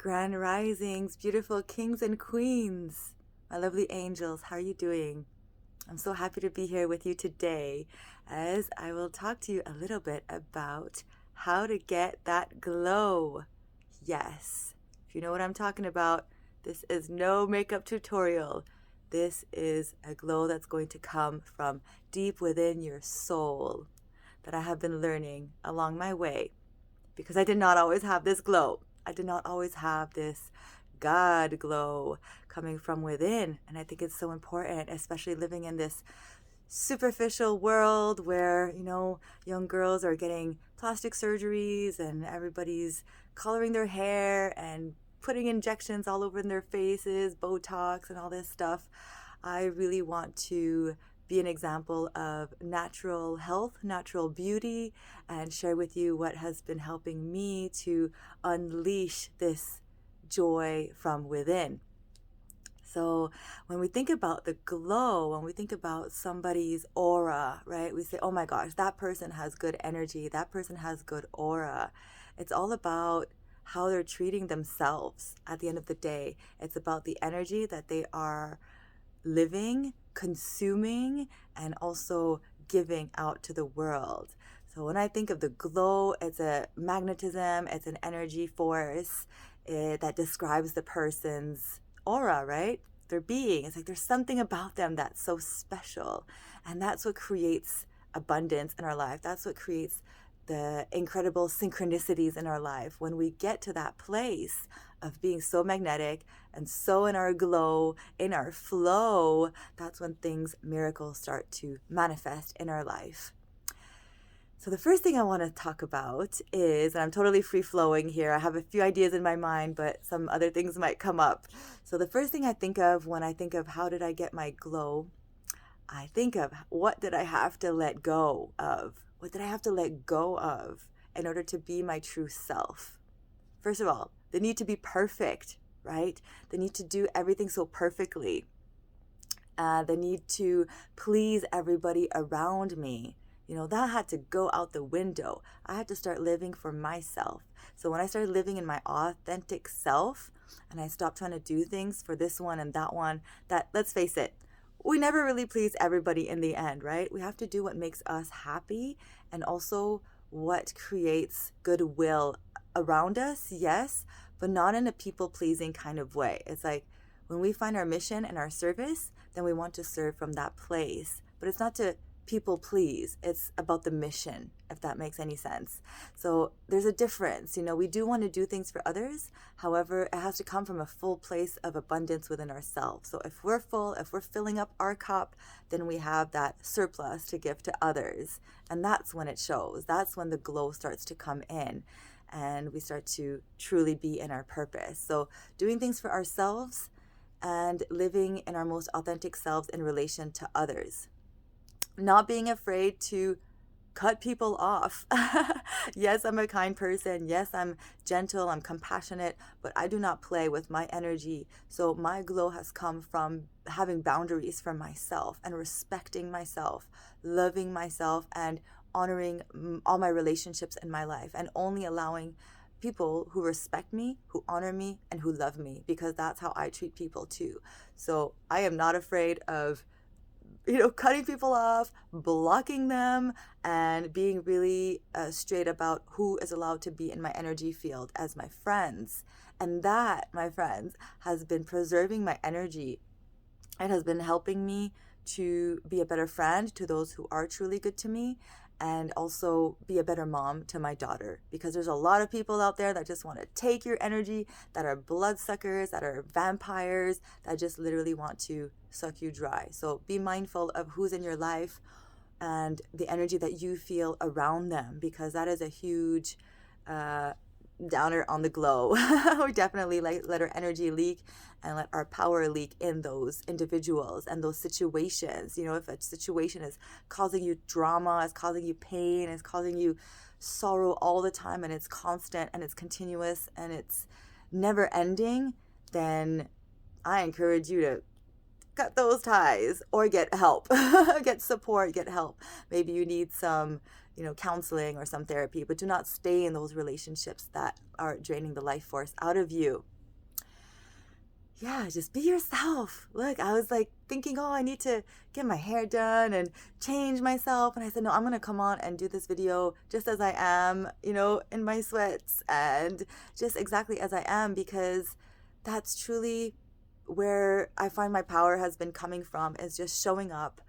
Grand risings, beautiful kings and queens, my lovely angels, how are you doing? I'm so happy to be here with you today as I will talk to you a little bit about how to get that glow. Yes, if you know what I'm talking about, this is no makeup tutorial. This is a glow that's going to come from deep within your soul that I have been learning along my way, because I did not always have this glow. I did not always have this God glow coming from within. And I think it's so important, especially living in this superficial world where, young girls are getting plastic surgeries and everybody's coloring their hair and putting injections all over in their faces, Botox and all this stuff. I really want to be an example of natural health, natural beauty, and share with you what has been helping me to unleash this joy from within. So when we think about the glow, when we think about somebody's aura, right, we say, oh my gosh, that person has good energy, that person has good aura. It's all about how they're treating themselves at the end of the day. It's about the energy that they are living, consuming, and also giving out to the world. So when I think of the glow, it's a magnetism, it's an energy force that describes the person's aura, right? Their being. It's like there's something about them that's so special. And that's what creates abundance in our life. That's what creates the incredible synchronicities in our life. When we get to that place of being so magnetic and so in our glow, in our flow, that's when miracles start to manifest in our life. So the first thing I want to talk about is, and I'm totally free-flowing here, I have a few ideas in my mind, but some other things might come up. So the first thing I think of when I think of how did I get my glow, I think of what did I have to let go of? What did I have to let go of in order to be my true self? First of all, the need to be perfect, right? The need to do everything so perfectly. The need to please everybody around me. That had to go out the window. I had to start living for myself. So when I started living in my authentic self and I stopped trying to do things for this one and that one, that, let's face it, we never really please everybody in the end, right? We have to do what makes us happy and also what creates goodwill around us, yes, but not in a people-pleasing kind of way. It's like when we find our mission and our service, then we want to serve from that place. But it's not to people please. It's about the mission, if that makes any sense. So there's a difference. We do want to do things for others. However, it has to come from a full place of abundance within ourselves. So if we're full, if we're filling up our cup, then we have that surplus to give to others. And that's when it shows. That's when the glow starts to come in and we start to truly be in our purpose. So doing things for ourselves and living in our most authentic selves in relation to others. Not being afraid to cut people off. Yes, I'm a kind person. Yes, I'm gentle. I'm compassionate, but I do not play with my energy. So my glow has come from having boundaries for myself and respecting myself, loving myself, and honoring all my relationships in my life and only allowing people who respect me, who honor me, and who love me, because that's how I treat people too. So I am not afraid of cutting people off, blocking them, and being really straight about who is allowed to be in my energy field as my friends. And that, my friends, has been preserving my energy. It has been helping me to be a better friend to those who are truly good to me, and also be a better mom to my daughter, because there's a lot of people out there that just want to take your energy, that are bloodsuckers, that are vampires, that just literally want to suck you dry. So be mindful of who's in your life and the energy that you feel around them, because that is a huge downer on the glow. We definitely let our energy leak and let our power leak in those individuals and those situations. If a situation is causing you drama, is causing you pain, is causing you sorrow all the time, and it's constant and it's continuous and it's never ending, then I encourage you to cut those ties or get help. Get support, get help. Maybe you need some counseling or some therapy, but do not stay in those relationships that are draining the life force out of you. yeah, just be yourself. Look, I was like thinking, oh, I need to get my hair done and change myself. And I said, no, I'm going to come on and do this video just as I am, in my sweats and just exactly as I am, because that's truly where I find my power has been coming from, is just showing up,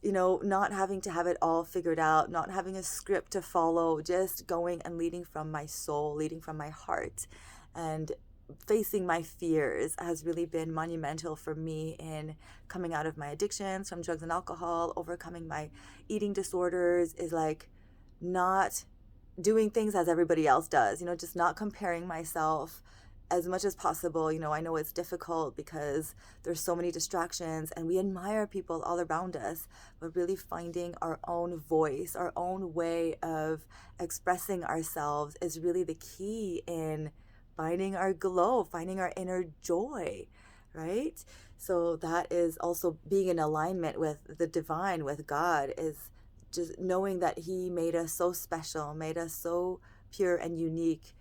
not having to have it all figured out, not having a script to follow, just going and leading from my soul, leading from my heart. And facing my fears has really been monumental for me in coming out of my addictions from drugs and alcohol. Overcoming my eating disorders is like not doing things as everybody else does, just not comparing myself as much as possible. I know it's difficult because there's so many distractions and we admire people all around us, but really finding our own voice, our own way of expressing ourselves is really the key in finding our glow, finding our inner joy, right? So that is also being in alignment with the divine, with God, is just knowing that He made us so special, made us so pure and unique.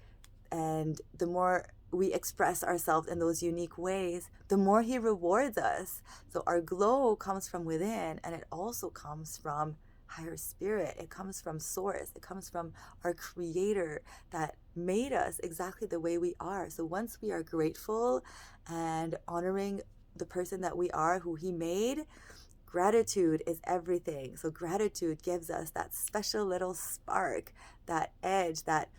And the more we express ourselves in those unique ways, the more He rewards us. So our glow comes from within, and it also comes from higher spirit. It comes from source. It comes from our creator that made us exactly the way we are. So once we are grateful and honoring the person that we are, who He made, gratitude is everything. So gratitude gives us that special little spark, that edge, that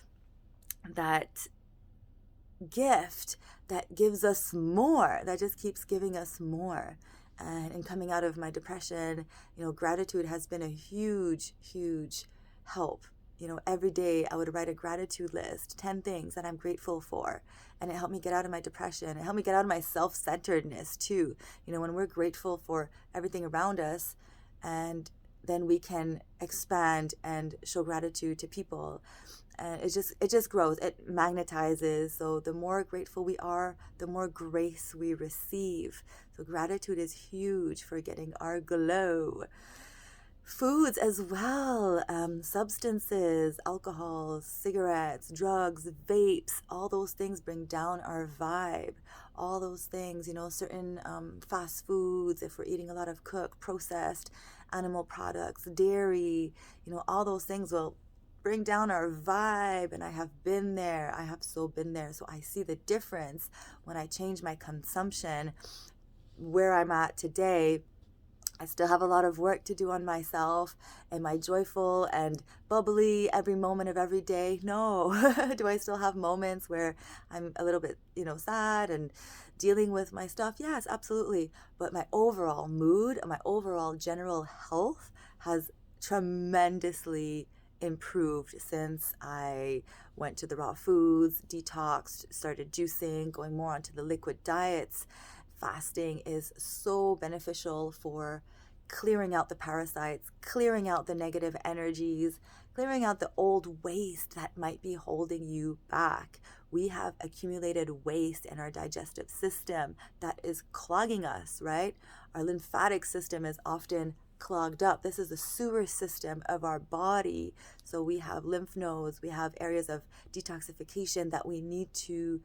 gift that gives us more, that just keeps giving us more. And in coming out of my depression, gratitude has been a huge, huge help. Every day I would write a gratitude list, 10 things that I'm grateful for. And it helped me get out of my depression. It helped me get out of my self-centeredness too. When we're grateful for everything around us, and then we can expand and show gratitude to people. And it just grows. It magnetizes. So the more grateful we are, the more grace we receive. So gratitude is huge for getting our glow. Foods as well, substances, alcohol, cigarettes, drugs, vapes, all those things bring down our vibe. All those things, certain fast foods, if we're eating a lot of cooked, processed animal products, dairy, all those things will bring down our vibe. And I have been there. I have so been there. So I see the difference when I change my consumption. Where I'm at today, I still have a lot of work to do on myself. Am I joyful and bubbly every moment of every day? No. Do I still have moments where I'm a little bit, sad and dealing with my stuff? Yes, absolutely. But my overall mood, my overall general health has tremendously improved since I went to the raw foods, detoxed, started juicing, going more onto the liquid diets. Fasting is so beneficial for clearing out the parasites, clearing out the negative energies, clearing out the old waste that might be holding you back. We have accumulated waste in our digestive system that is clogging us, right? Our lymphatic system is often clogged up. This is the sewer system of our body. So we have lymph nodes, we have areas of detoxification that we need to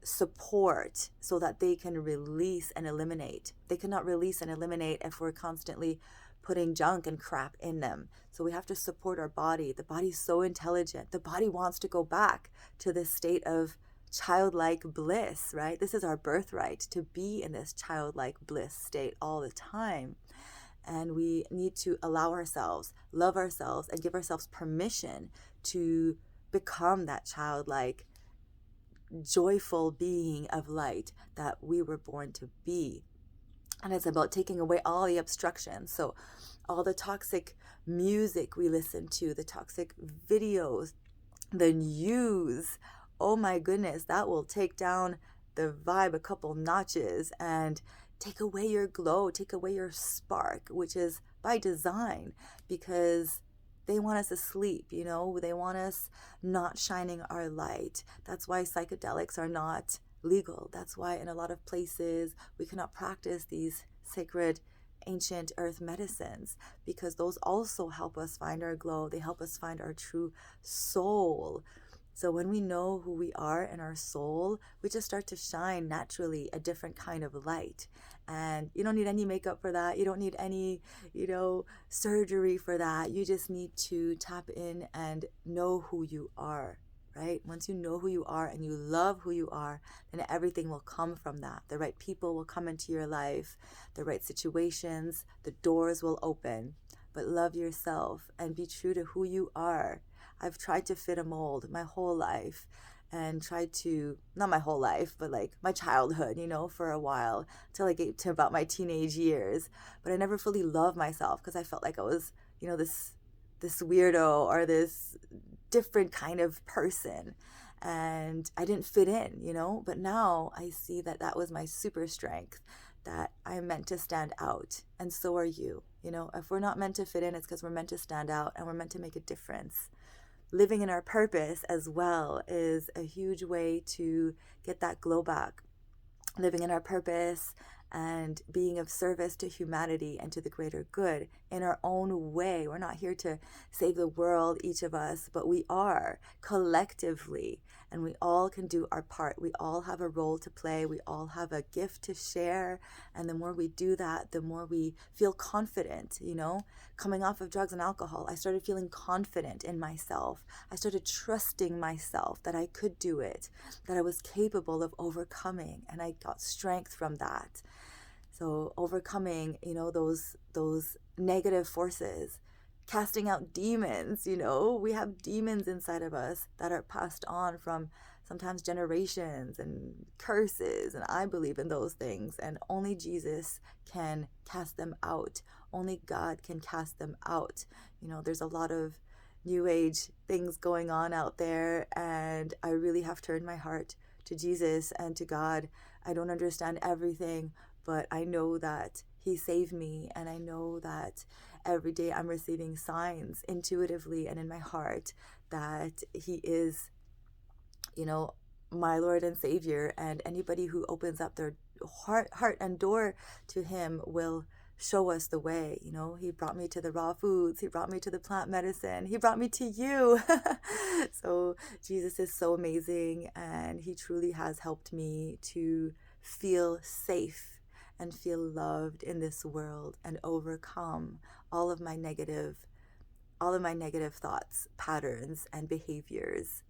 support so that they can release and eliminate. They cannot release and eliminate if we're constantly putting junk and crap in them. So we have to support our body. The body's so intelligent. The body wants to go back to this state of childlike bliss, right? This is our birthright, to be in this childlike bliss state all the time. And we need to allow ourselves, love ourselves, and give ourselves permission to become that childlike, joyful being of light that we were born to be. And it's about taking away all the obstructions. So all the toxic music we listen to, the toxic videos, the news, oh my goodness, that will take down the vibe a couple notches and take away your glow, take away your spark, which is by design, because they want us asleep, they want us not shining our light. That's why psychedelics are not legal. That's why in a lot of places we cannot practice these sacred ancient earth medicines, because those also help us find our glow. They help us find our true soul. So when we know who we are in our soul, we just start to shine naturally a different kind of light. And you don't need any makeup for that. You don't need any, surgery for that. You just need to tap in and know who you are, right? Once you know who you are and you love who you are, then everything will come from that. The right people will come into your life, the right situations, the doors will open. But love yourself and be true to who you are. I've tried to fit a mold my whole life and tried to, not my whole life, but like my childhood, for a while till I get to about my teenage years. But I never fully loved myself because I felt like I was, this weirdo or this different kind of person. And I didn't fit in, but now I see that that was my super strength, that I'm meant to stand out. And so are you. If we're not meant to fit in, it's because we're meant to stand out and we're meant to make a difference. Living in our purpose as well is a huge way to get that glow back. Living in our purpose and being of service to humanity and to the greater good in our own way. We're not here to save the world, each of us, but we are collectively, and we all can do our part. We all have a role to play. We all have a gift to share. And the more we do that, the more we feel confident, Coming off of drugs and alcohol, I started feeling confident in myself. I started trusting myself that I could do it, that I was capable of overcoming, and I got strength from that. So overcoming, those negative forces, casting out demons, we have demons inside of us that are passed on from sometimes generations and curses. And I believe in those things. And only Jesus can cast them out. Only God can cast them out. There's a lot of new age things going on out there. And I really have turned my heart to Jesus and to God. I don't understand everything, but I know that He saved me, and I know that every day I'm receiving signs intuitively and in my heart that He is, my Lord and Savior, and anybody who opens up their heart and door to Him will show us the way. He brought me to the raw foods. He brought me to the plant medicine. He brought me to you. So Jesus is so amazing, and He truly has helped me to feel safe and feel loved in this world and overcome all of my negative thoughts, patterns, and behaviors.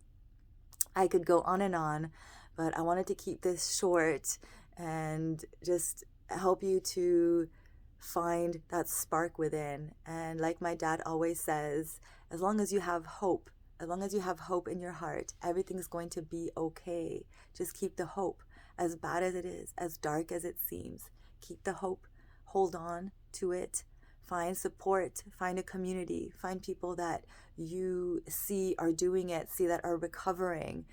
I could go on, but I wanted to keep this short and just help you to find that spark within. And like my dad always says, as long as you have hope in your heart, everything's going to be okay. Just keep the hope. As bad as it is, as dark as it seems, keep the hope, hold on to it, find support, find a community, find people that you see are doing it, see that are recovering.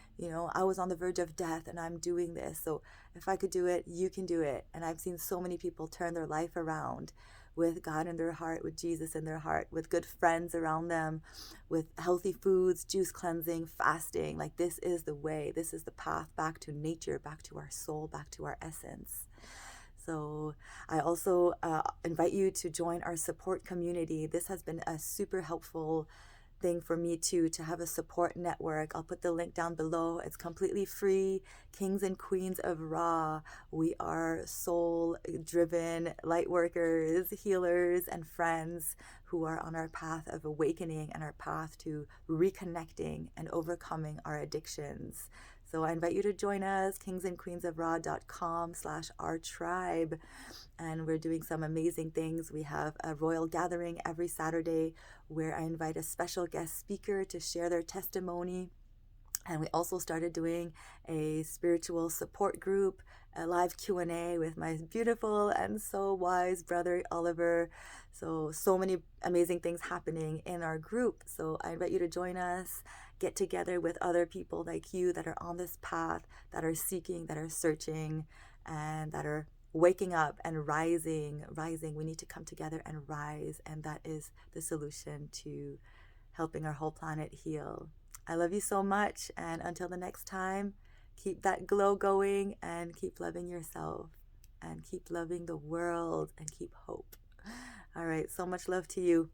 I was on the verge of death and I'm doing this. So if I could do it, you can do it. And I've seen so many people turn their life around with God in their heart, with Jesus in their heart, with good friends around them, with healthy foods, juice cleansing, fasting. Like, this is the way. This is the path back to nature, back to our soul, back to our essence. So I also invite you to join our support community. This has been a super helpful thing for me too, to have a support network. I'll put the link down below. It's completely free. Kings and Queens of Ra. We are soul-driven light workers, healers, and friends who are on our path of awakening and our path to reconnecting and overcoming our addictions. So I invite you to join us, kingsandqueensofra.com/our tribe. And we're doing some amazing things. We have a royal gathering every Saturday where I invite a special guest speaker to share their testimony. And we also started doing a spiritual support group, a live Q&A with my beautiful and so wise brother Oliver. So many amazing things happening in our group. So I invite you to join us, get together with other people like you that are on this path, that are seeking, that are searching, and that are waking up and rising. We need to come together and rise. And that is the solution to helping our whole planet heal. I love you so much. And until the next time, keep that glow going and keep loving yourself and keep loving the world and keep hope. All right. So much love to you.